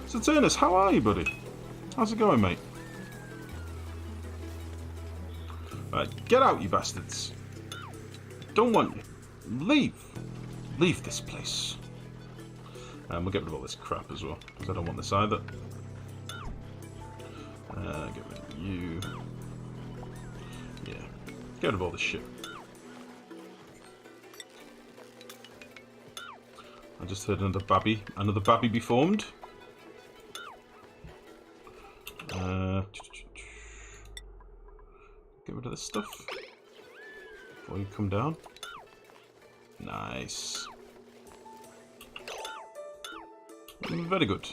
So Turnus, how are you, buddy? How's it going, mate? Right, get out, you bastards. Don't want you. Leave. Leave this place. We'll get rid of all this crap as well, because I don't want this either. Get rid of you. Yeah. Get rid of all this shit. I just heard another babby be formed. Get rid of this stuff before you come down. Nice. Very good.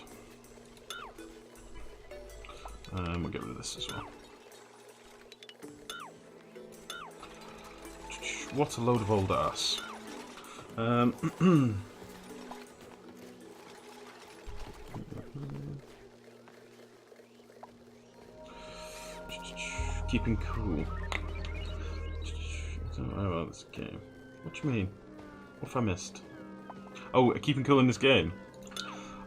We'll get rid of this as well. What a load of old ass. Keeping cool. I don't know about this game. What do you mean? What have I missed? Oh, keeping cool in this game.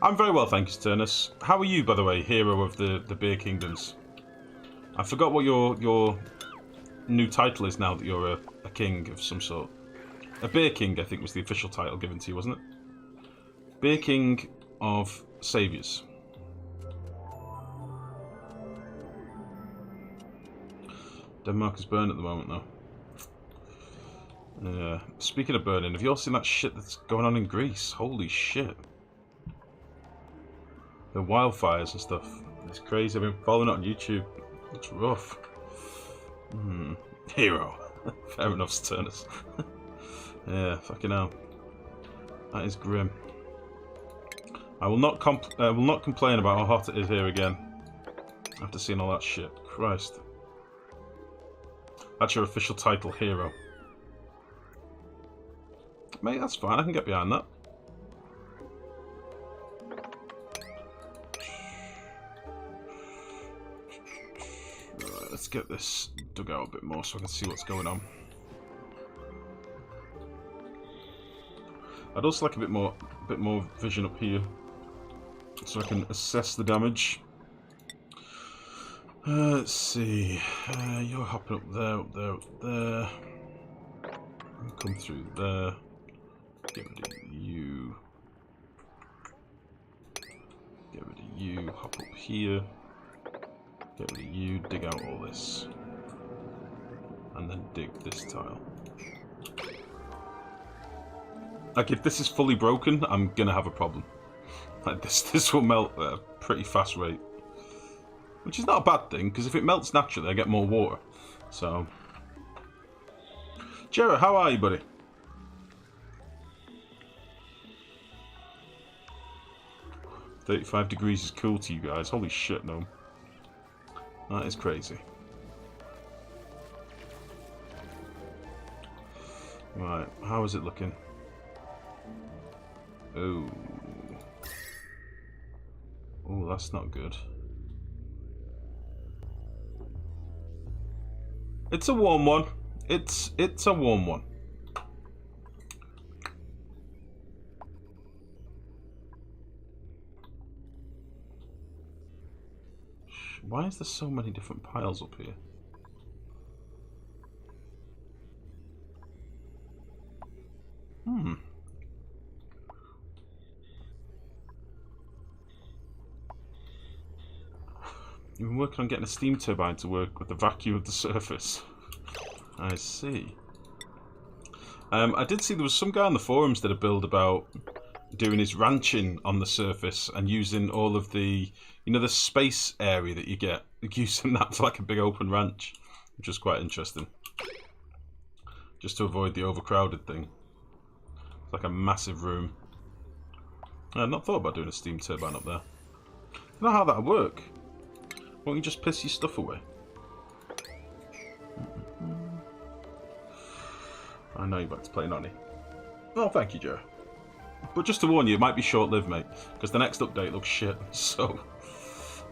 I'm very well, thank you, Turnus. How are you, by the way, hero of the Beer Kingdoms? I forgot what your new title is now that you're a king of some sort. A Beer King, I think, was the official title given to you, wasn't it? Beer King of Saviours. Denmark is burning at the moment, though. Speaking of burning, have you all seen that shit that's going on in Greece? Holy shit. The wildfires and stuff. It's crazy. I've been following it on YouTube. It's rough. Hero. Fair enough, Turnus. Yeah, fucking hell. That is grim. I will not complain about how hot it is here again. After seeing all that shit. Christ. That's your official title, hero. Mate, that's fine. I can get behind that. Right, let's get this dug out a bit more so I can see what's going on. I'd also like a bit more vision up here, so I can assess the damage. Let's see. You're hopping up there, up there, up there. Come through there. Get rid of you. Get rid of you. Hop up here. Get rid of you. Dig out all this. And then dig this tile. Like, if this is fully broken, I'm gonna have a problem. Like, this will melt at a pretty fast rate. Which is not a bad thing, because if it melts naturally, I get more water. So... Jared, how are you, buddy? "35 degrees is cool to you guys." Holy shit, no. That is crazy. Right, how is it looking? Oh. Oh, that's not good. It's a warm one. It's a warm one. Why is there so many different piles up here? You've been working on getting a steam turbine to work with the vacuum of the surface. I see. I did see there was some guy on the forums that did a build about doing his ranching on the surface and using all of the, you know, the space area that you get, using that for like a big open ranch, which was quite interesting. Just to avoid the overcrowded thing. It's like a massive room. I've not thought about doing a steam turbine up there. I don't know how that would work. Won't you just piss your stuff away? I know you're back to playing Nonny. Oh, thank you, Joe. But just to warn you, it might be short-lived, mate, because the next update looks shit. So,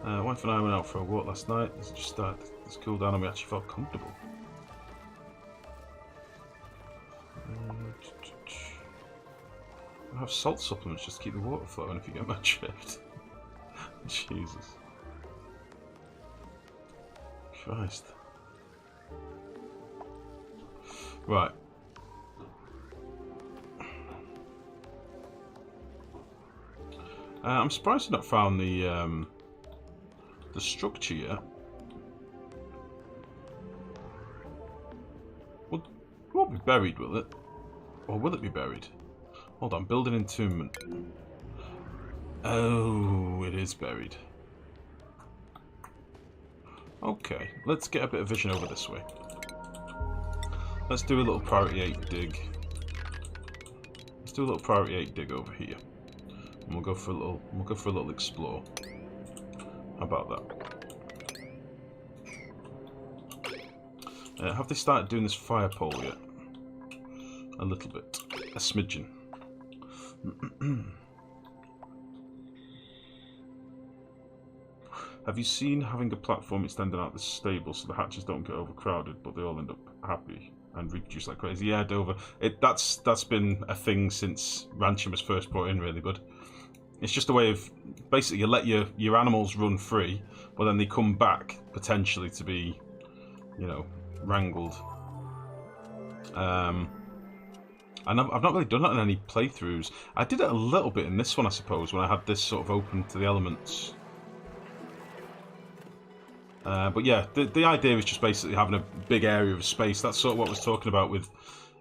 wife and I went out for a walk last night. It's just started to cool down and we actually felt comfortable. I have salt supplements just to keep the water flowing, if you get my drift. Jesus. Christ. Right. I'm surprised I've not found the structure yet. Well, it won't be buried, will it? Or will it be buried? Hold on, build an entombment. Oh, it is buried. Okay, let's get a bit of vision over this way. Let's do a little priority 8 dig. Let's do a little priority 8 dig over here. And we'll go for a little explore. How about that? Have they started doing this fire pole yet? A little bit. A smidgen. Have you seen having a platform extending out the stable so the hatches don't get overcrowded, but they all end up happy and reproduce like crazy? Yeah, Dover. That's been a thing since ranching was first brought in, really, bud. It's just a way of basically you let your animals run free, but then they come back potentially to be, you know, wrangled. And I've not really done that in any playthroughs. I did it a little bit in this one, I suppose, when I had this sort of open to the elements. But yeah, the idea is just basically having a big area of space. That's sort of what I was talking about with...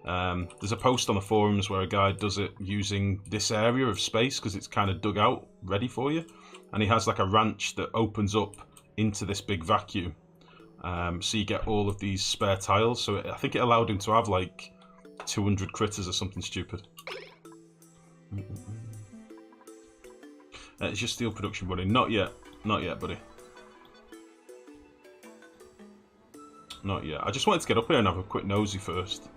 there's a post on the forums where a guy does it using this area of space because it's kind of dug out, ready for you. And he has like a ranch that opens up into this big vacuum. So you get all of these spare tiles. So I think it allowed him to have like 200 critters or something stupid. It's just steel production, buddy. Not yet. Not yet, buddy. Not yet. I just wanted to get up here and have a quick nosy first.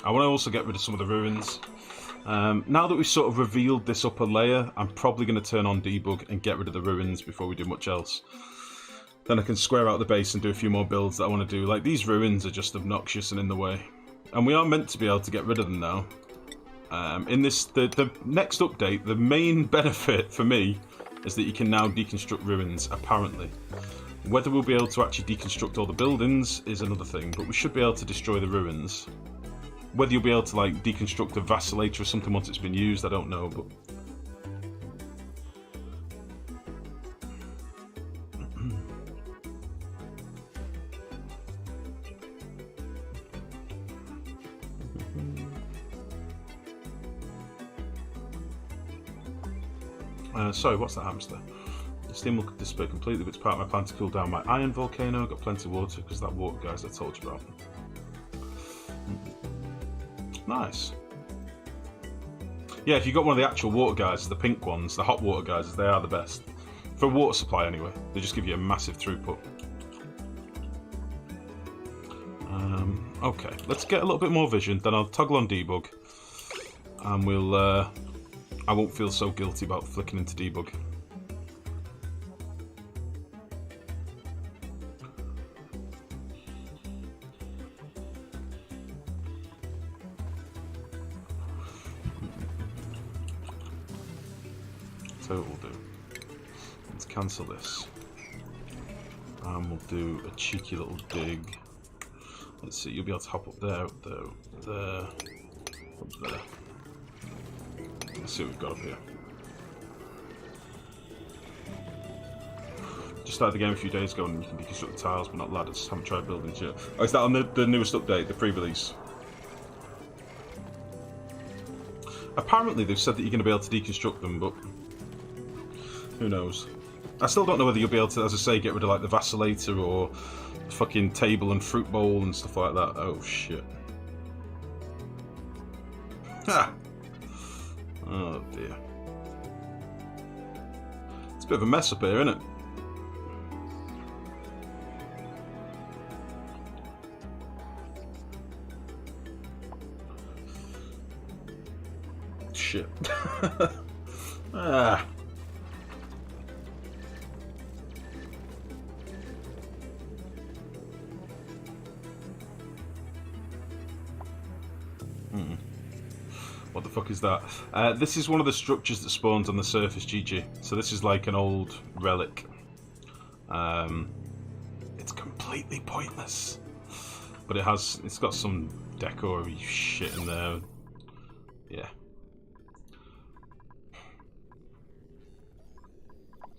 I want to also get rid of some of the ruins. Now that we've sort of revealed this upper layer, I'm probably going to turn on debug and get rid of the ruins before we do much else. Then I can square out the base and do a few more builds that I want to do. Like, these ruins are just obnoxious and in the way. And we are meant to be able to get rid of them now. In this, the next update, the main benefit for me is that you can now deconstruct ruins, apparently. Whether we'll be able to actually deconstruct all the buildings is another thing, but we should be able to destroy the ruins. Whether you'll be able to like deconstruct a vacillator or something once it's been used, I don't know, but... sorry, what's that hamster? The steam will disappear completely, but it's part of my plan to cool down my iron volcano. Got plenty of water because that water guys I told you about. Nice. Yeah, if you got one of the actual water geysers, the pink ones, the hot water geysers, they are the best. For water supply anyway. They just give you a massive throughput. Okay, let's get a little bit more vision, then I'll toggle on debug. And we'll... I won't feel so guilty about flicking into debug. So what we'll do, let's cancel this, and we'll do a cheeky little dig. Let's see, you'll be able to hop up there, up there, up there, up there. Let's see what we've got up here. Just started the game a few days ago and you can deconstruct the tiles but not ladders. Haven't tried buildings yet. Oh, is that on the newest update, the pre-release? Apparently they've said that you're going to be able to deconstruct them, but who knows. I still don't know whether you'll be able to, as I say, get rid of like the vacillator or the fucking table and fruit bowl and stuff like that. Oh shit. Ha! Oh dear. It's a bit of a mess up here, isn't it? Shit. Ah. What the fuck is that? This is one of the structures that spawns on the surface, GG. So this is like an old relic. It's completely pointless. But it's got some decor-y shit in there. Yeah.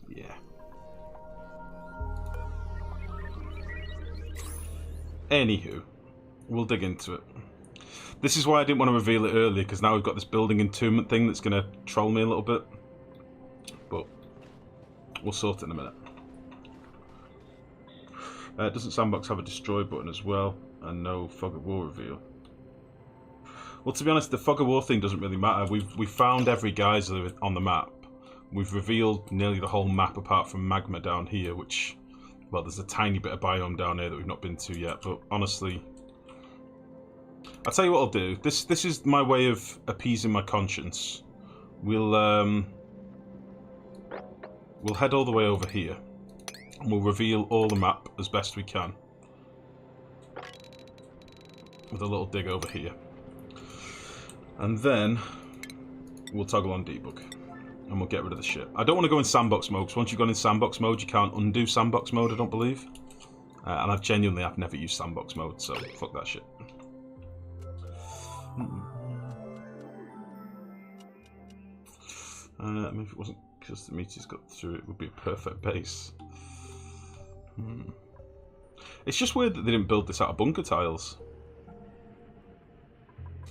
Yeah. Anywho, we'll dig into it. This is why I didn't want to reveal it earlier, because now we've got this building entombment thing that's going to troll me a little bit. But we'll sort it in a minute. Doesn't Sandbox have a destroy button as well? And no Fog of War reveal? Well, to be honest, the Fog of War thing doesn't really matter. We've found every geyser on the map. We've revealed nearly the whole map apart from Magma down here, which... Well, there's a tiny bit of biome down here that we've not been to yet, but honestly... I'll tell you what I'll do. This is my way of appeasing my conscience. We'll head all the way over here. And we'll reveal all the map as best we can. With a little dig over here. And then we'll toggle on debug. And we'll get rid of the shit. I don't want to go in sandbox mode, because once you've gone in sandbox mode, you can't undo sandbox mode, I don't believe. And I've never used sandbox mode, so fuck that shit. Maybe if it wasn't because the meteors got through, it would be a perfect base. It's just weird that they didn't build this out of bunker tiles.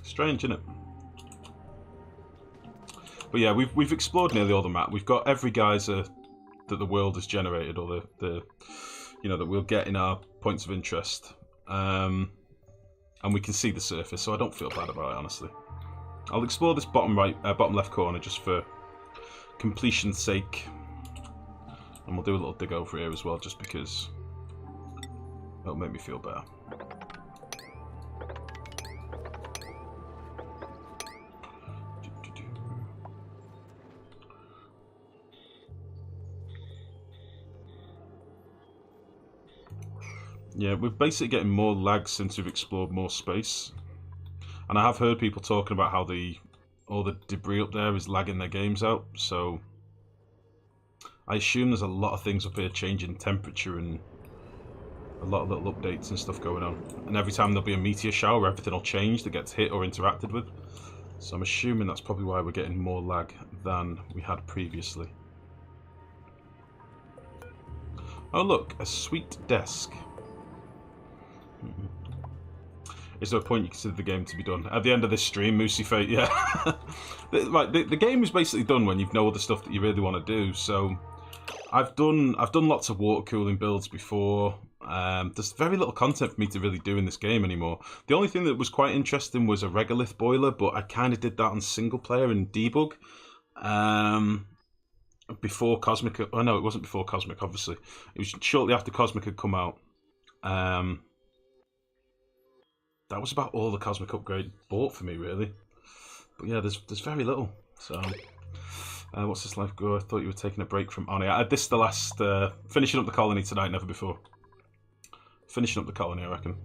Strange, isn't it? But yeah, we've explored nearly all the map. We've got every geyser that the world has generated, or the that we'll get in our points of interest, and we can see the surface, so I don't feel bad about it, honestly. I'll explore this bottom left corner just for completion's sake, and we'll do a little dig over here as well, just because it'll make me feel better. Yeah, we're basically getting more lag since we've explored more space. And I have heard people talking about how all the debris up there is lagging their games out, so I assume there's a lot of things up here changing temperature and a lot of little updates and stuff going on. And every time there'll be a meteor shower, everything will change that gets hit or interacted with. So I'm assuming that's probably why we're getting more lag than we had previously. Oh look, a sweet desk. Is there a point you consider the game to be done? At the end of this stream, Moosey Fate, yeah. Right, the game is basically done when you've know all the stuff that you really want to do. So, I've done lots of water cooling builds before. There's very little content for me to really do in this game anymore. The only thing that was quite interesting was a regolith boiler, but I kind of did that on single player in debug. Before Cosmic... Oh no, it wasn't before Cosmic, obviously. It was shortly after Cosmic had come out. That was about all the Cosmic upgrade bought for me, really. But yeah, there's very little. So, what's this Lifegrow? I thought you were taking a break from on. This is the last finishing up the colony tonight, never before. Finishing up the colony, I reckon.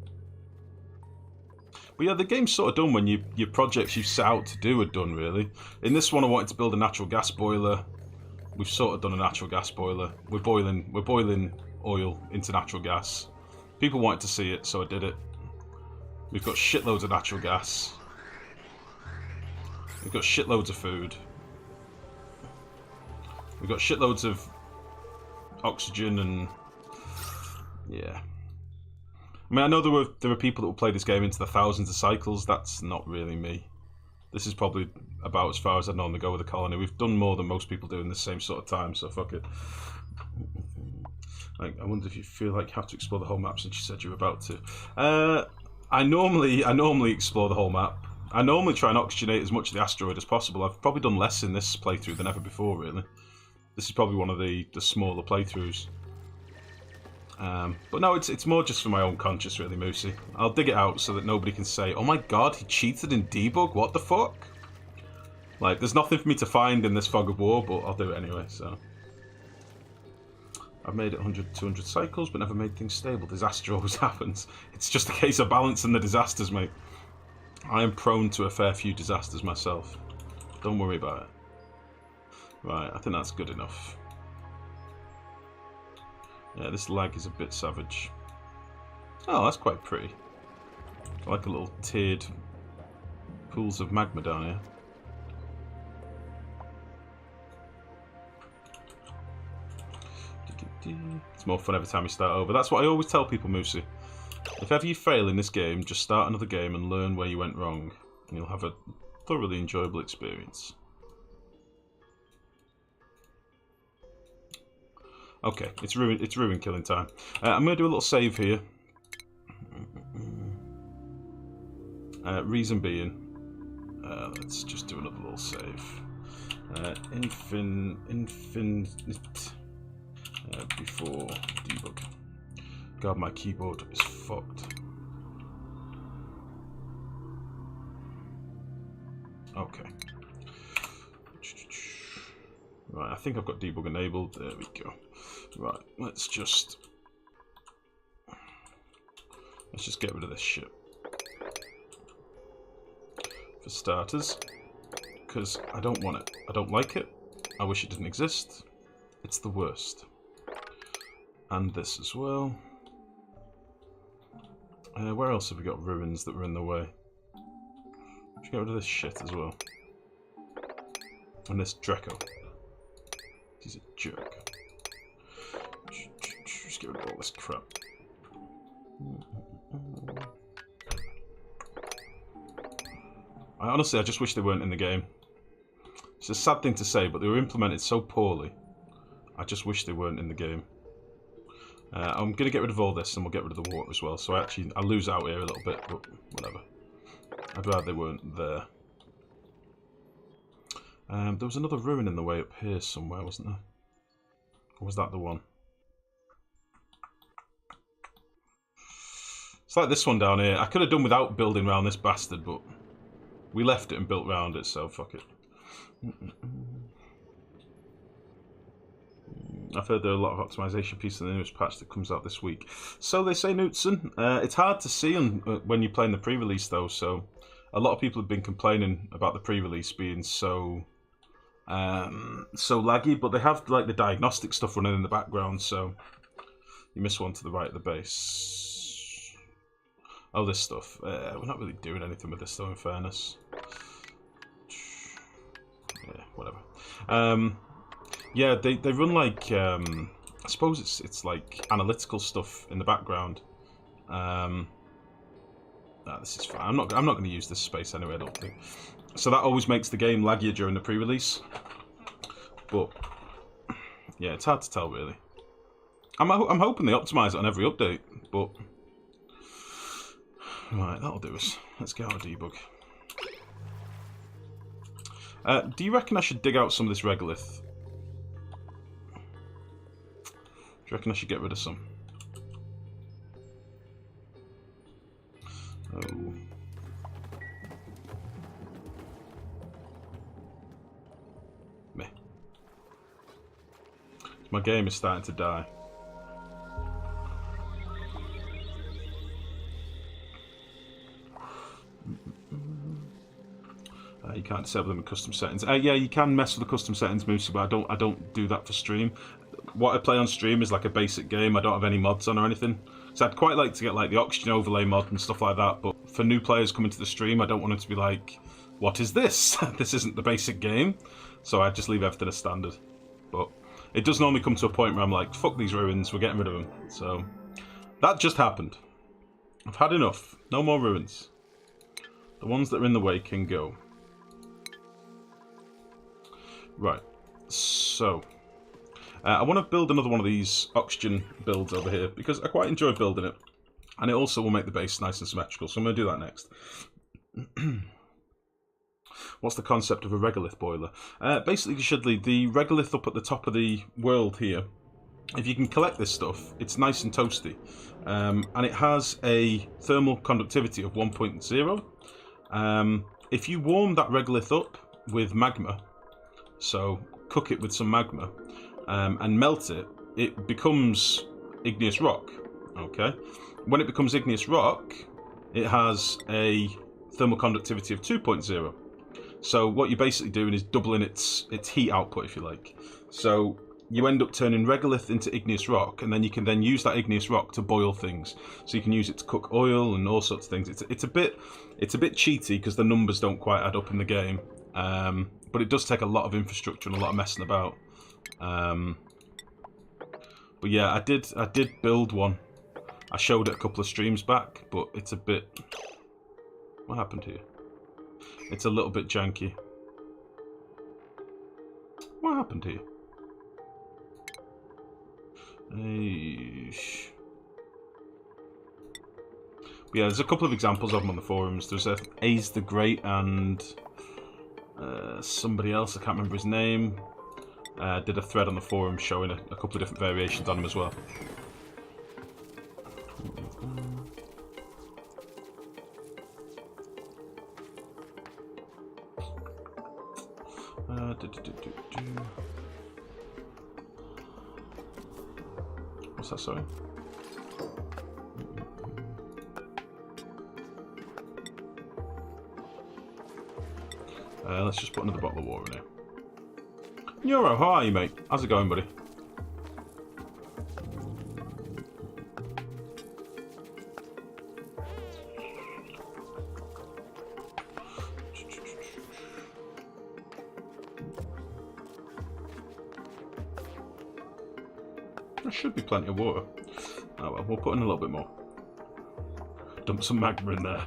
But yeah, the game's sort of done when your projects you set out to do are done, really. In this one, I wanted to build a natural gas boiler. We've sort of done a natural gas boiler. We're boiling oil into natural gas. People wanted to see it, so I did it. We've got shitloads of natural gas. We've got shitloads of food. We've got shitloads of oxygen and... yeah. I mean, I know there are people that will play this game into the thousands of cycles. That's not really me. This is probably about as far as I'd normally go with the colony. We've done more than most people do in the same sort of time, so fuck it. I wonder if you feel like you have to explore the whole map since you said you were about to. I normally explore the whole map. I normally try and oxygenate as much of the asteroid as possible. I've probably done less in this playthrough than ever before, really. This is probably one of the smaller playthroughs. But no, it's more just for my own conscience, really, Moosey. I'll dig it out so that nobody can say, oh my god, he cheated in debug, what the fuck? Like, there's nothing for me to find in this Fog of War, but I'll do it anyway, so... I've made it 100, 200 cycles, but never made things stable. Disaster always happens. It's just a case of balancing the disasters, mate. I am prone to a fair few disasters myself. Don't worry about it. Right, I think that's good enough. Yeah, this lag is a bit savage. Oh, that's quite pretty. I like a little tiered pools of magma down here. It's more fun every time you start over. That's what I always tell people, Moosey. If ever you fail in this game, just start another game and learn where you went wrong. And you'll have a thoroughly enjoyable experience. Okay, it's ruin killing time. I'm going to do a little save here. Reason being, let's just do another little save. Infinite before debug. God, my keyboard is fucked. Okay. Right, I think I've got debug enabled. There we go. Right, let's just get rid of this shit. For starters, because I don't want it. I don't like it. I wish it didn't exist. It's the worst. And this as well. Where else have we got ruins that were in the way? Let's get rid of this shit as well. And this Draco. He's a jerk. Just get rid of all this crap. I just wish they weren't in the game. It's a sad thing to say, but they were implemented so poorly. I just wish they weren't in the game. I'm going to get rid of all this and we'll get rid of the water as well. So I lose out here a little bit, but whatever. I'd rather they weren't there. There was another ruin in the way up here somewhere, wasn't there? Or was that the one? It's like this one down here. I could have done without building around this bastard, but we left it and built around it, so fuck it. I've heard there are a lot of optimization pieces in the newest patch that comes out this week. So they say, Knutson. It's hard to see when you're playing the pre-release, though, so a lot of people have been complaining about the pre-release being so laggy, but they have like the diagnostic stuff running in the background, so you miss one to the right of the base. Oh, this stuff. We're not really doing anything with this, though, in fairness. Yeah, whatever. Yeah, they run like I suppose it's like analytical stuff in the background. This is fine. I'm not going to use this space anyway, I don't think. So that always makes the game laggier during the pre-release. But yeah, it's hard to tell really. I'm hoping they optimise it on every update, but right, that'll do us. Let's get our debug. Do you reckon I should dig out some of this regolith? Do you reckon I should get rid of some? Oh. Meh. My game is starting to die. You can't disable them in custom settings. Yeah, you can mess with the custom settings, Moosey, but I don't do that for stream. What I play on stream is like a basic game. I don't have any mods on or anything. So I'd quite like to get like the oxygen overlay mod and stuff like that, but for new players coming to the stream, I don't want it to be like, what is this? This isn't the basic game. So I just leave everything as standard. But it does normally come to a point where I'm like, fuck these ruins, we're getting rid of them. So that just happened. I've had enough. No more ruins. The ones that are in the way can go. Right, so I want to build another one of these oxygen builds over here because I quite enjoy building it, and it also will make the base nice and symmetrical, so I'm going to do that next. What's the concept of a regolith boiler? Basically, Shudley, the regolith up at the top of the world here, if you can collect this stuff, it's nice and toasty, and it has a thermal conductivity of 1.0. If you warm that regolith up with magma, so cook it with some magma and melt it, it becomes igneous rock. Okay, when it becomes igneous rock, it has a thermal conductivity of 2.0. So what you're basically doing is doubling its heat output, if you like. So you end up turning regolith into igneous rock, and then you can then use that igneous rock to boil things. So you can use it to cook oil and all sorts of things. It's a bit cheaty because the numbers don't quite add up in the game, but it does take a lot of infrastructure and a lot of messing about. But yeah, I did build one. I showed it a couple of streams back, but it's a bit... What happened here? It's a little bit janky. What happened here? Eesh. But yeah, there's a couple of examples of them on the forums. There's Ace the Great and somebody else, I can't remember his name, did a thread on the forum showing a couple of different variations on them as well. What's that, sorry? Let's just put another bottle of water in here. Neuro, how are you, mate? How's it going, buddy? There should be plenty of water. Oh well, we'll put in a little bit more. Dump some magma in there.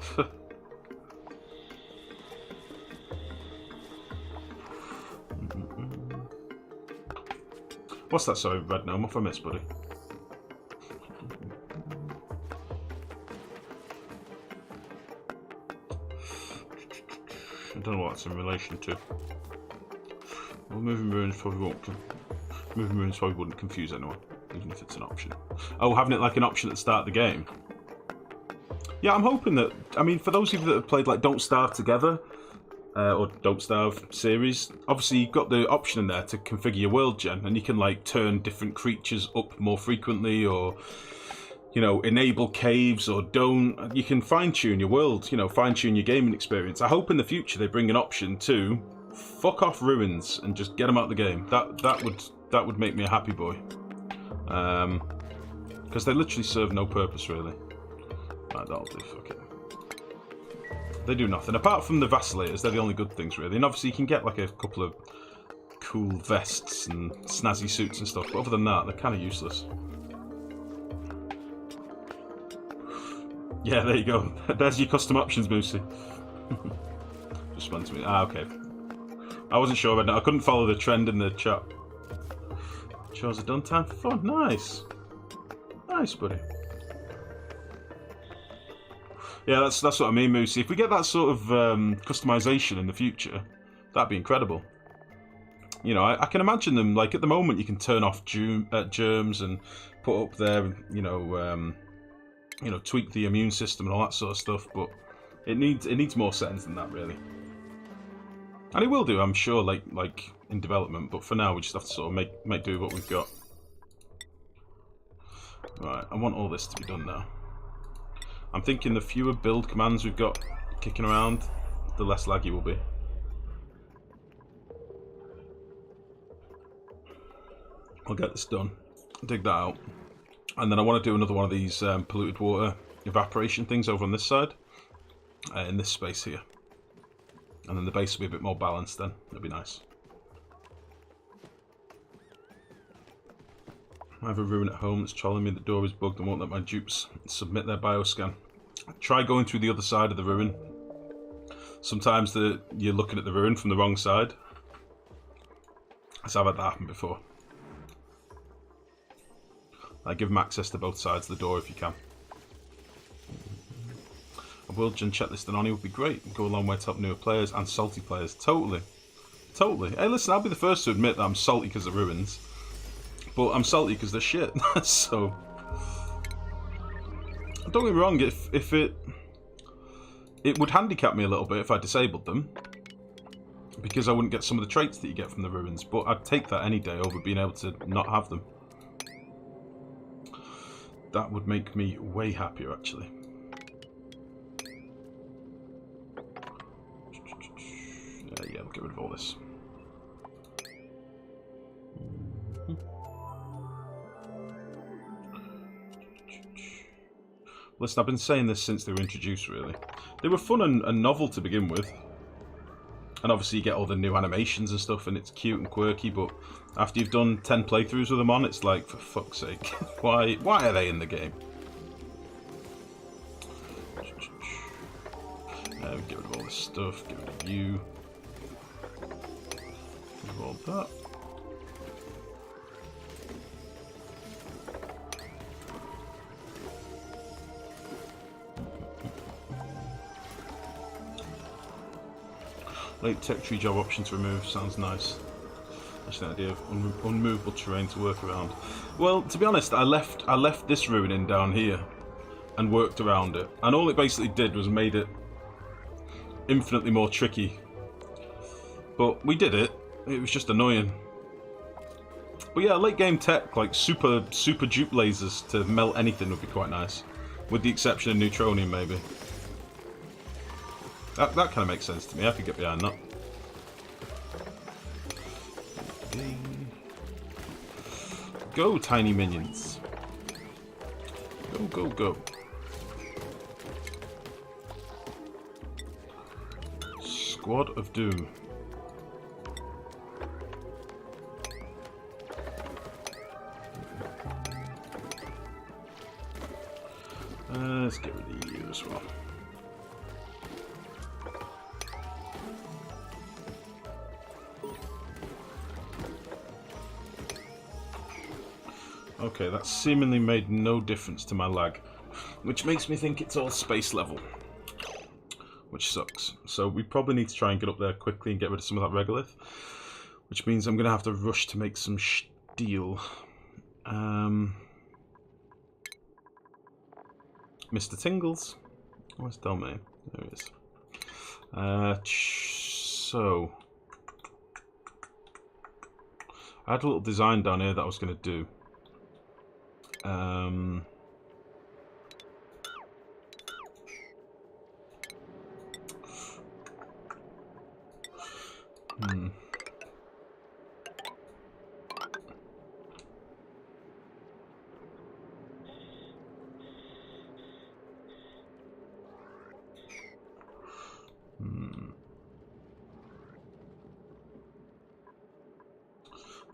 What's that, sorry, Red Gnome? What have I missed, buddy? I don't know what it's in relation to. Well, moving ruins probably wouldn't confuse anyone, even if it's an option. Oh, having it like an option at the start of the game. Yeah, I'm hoping that. I mean, for those of you that have played like Don't Starve Together, or Don't Starve series, obviously you've got the option in there to configure your world gen, and you can like turn different creatures up more frequently, or you know, enable caves, or don't. You can fine tune your world, you know, fine tune your gaming experience. I hope in the future they bring an option to fuck off ruins and just get them out of the game. That would make me a happy boy, because they literally serve no purpose really. Right, that'll do. Fuck it. They do nothing apart from the vacillators. They're the only good things really, and obviously you can get like a couple of cool vests and snazzy suits and stuff, but other than that they're kind of useless. Yeah, there you go. There's your custom options, Moosey. Just went to me. Ah, okay. I wasn't sure, I couldn't follow the trend in the chat. Chores are done, time for fun. Nice. Nice, buddy. Yeah, that's what I mean, Moosey. If we get that sort of customization in the future, that'd be incredible. You know, I can imagine them, like, at the moment you can turn off germs and put up there, you know, tweak the immune system and all that sort of stuff, but it needs more settings than that, really. And it will do, I'm sure, like in development, but for now we just have to sort of make do with what we've got. Right, I want all this to be done now. I'm thinking the fewer build commands we've got kicking around, the less laggy we'll be. I'll get this done, dig that out, and then I want to do another one of these polluted water evaporation things over on this side, in this space here. And then the base will be a bit more balanced then, that'd be nice. I have a ruin at home that's trolling me, the door is bugged and won't let my dupes submit their bioscan. Try going through the other side of the ruin. Sometimes you're looking at the ruin from the wrong side. I've had that happen before. Give them access to both sides of the door if you can. A world gen checklist and Oni would be great. It'd go a long way to help newer players and salty players. Totally. Totally. Hey, listen, I'll be the first to admit that I'm salty because of ruins. But I'm salty because they're shit. So, don't get me wrong, if it would handicap me a little bit if I disabled them, because I wouldn't get some of the traits that you get from the ruins, but I'd take that any day over being able to not have them. That would make me way happier, actually. get rid of all this. Listen, I've been saying this since they were introduced, really. They were fun and novel to begin with. And obviously you get all the new animations and stuff, and it's cute and quirky, but after you've done 10 playthroughs with them on, it's like, for fuck's sake, why are they in the game? Get rid of all this stuff, get rid of you. Get rid of all that. Late tech tree job option to remove, sounds nice. That's the idea of unmovable terrain to work around. Well, to be honest, I left this ruining down here and worked around it. And all it basically did was made it infinitely more tricky. But we did it. It was just annoying. But yeah, late game tech, like super dupe lasers to melt anything would be quite nice. With the exception of neutronium, maybe. That kind of makes sense to me. I could get behind that. Go, tiny minions. Go, go, go. Squad of Doom. Let's get rid of you as well. Okay, that seemingly made no difference to my lag, which makes me think it's all space level, which sucks. So we probably need to try and get up there quickly and get rid of some of that regolith, which means I'm going to have to rush to make some steel. Mr. Tingles, where's Domain? There he is. So I had a little design down here that I was going to do.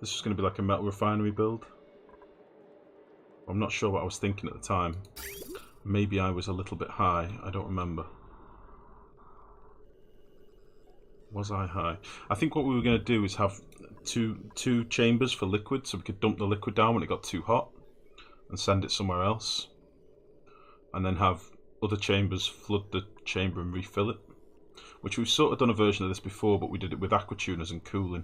This is going to be like a metal refinery build. I'm not sure what I was thinking at the time. Maybe I was a little bit high. I don't remember. Was I high? I think what we were going to do is have two chambers for liquid, so we could dump the liquid down when it got too hot and send it somewhere else. And then have other chambers flood the chamber and refill it. Which we've sort of done a version of this before, but we did it with aqua tuners and cooling.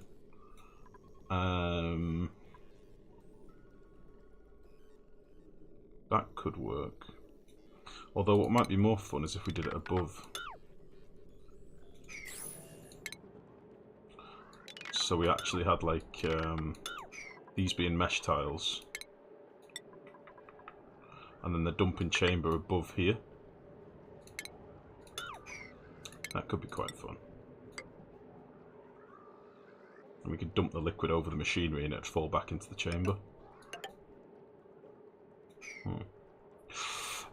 That could work. Although what might be more fun is if we did it above. So we actually had like these being mesh tiles. And then the dumping chamber above here. That could be quite fun. And we could dump the liquid over the machinery and it'd fall back into the chamber.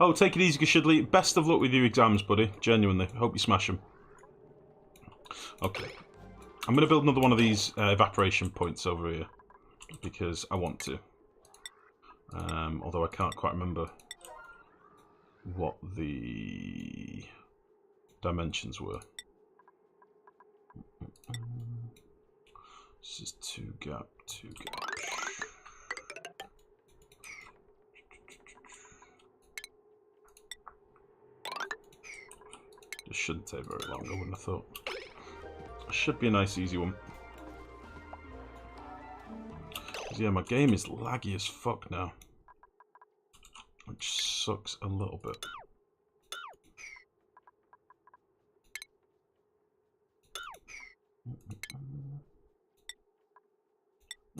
Oh, take it easy, Gashidley. Best of luck with your exams, buddy. Genuinely. Hope you smash them. Okay. I'm going to build another one of these evaporation points over here. Because I want to. Although I can't quite remember what the dimensions were. This is 2 gap, 2 gap. This shouldn't take very long, I wouldn't have thought. It should be a nice easy one. Yeah, my game is laggy as fuck now. Which sucks a little bit.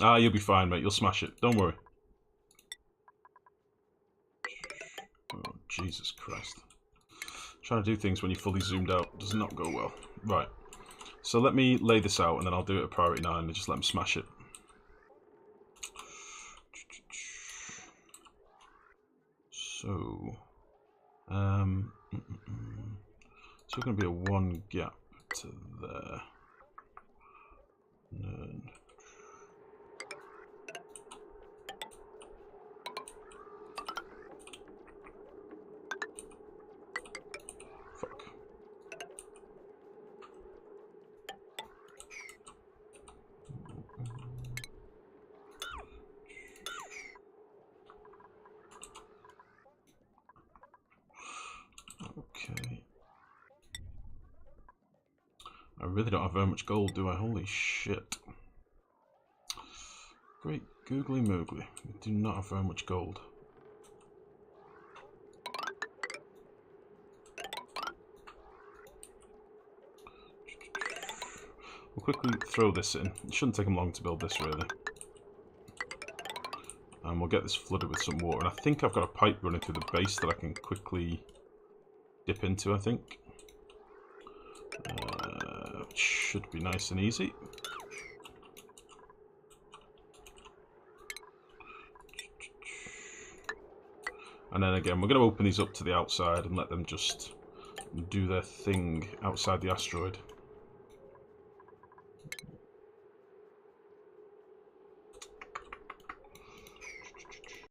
Ah, you'll be fine, mate. You'll smash it. Don't worry. Oh, Jesus Christ. Trying to do things when you're fully zoomed out does not go well. Right. So let me lay this out, and then I'll do it at priority 9 and just let them smash it. So, so going to be a 1 gap to there. And then fuck. Okay. I really don't have very much gold, do I? Holy shit. Great googly moogly. We do not have very much gold. We'll quickly throw this in. It shouldn't take them long to build this, really. And we'll get this flooded with some water. And I think I've got a pipe running through the base that I can quickly dip into, I think. Should be nice and easy. And then again, we're going to open these up to the outside and let them just do their thing outside the asteroid.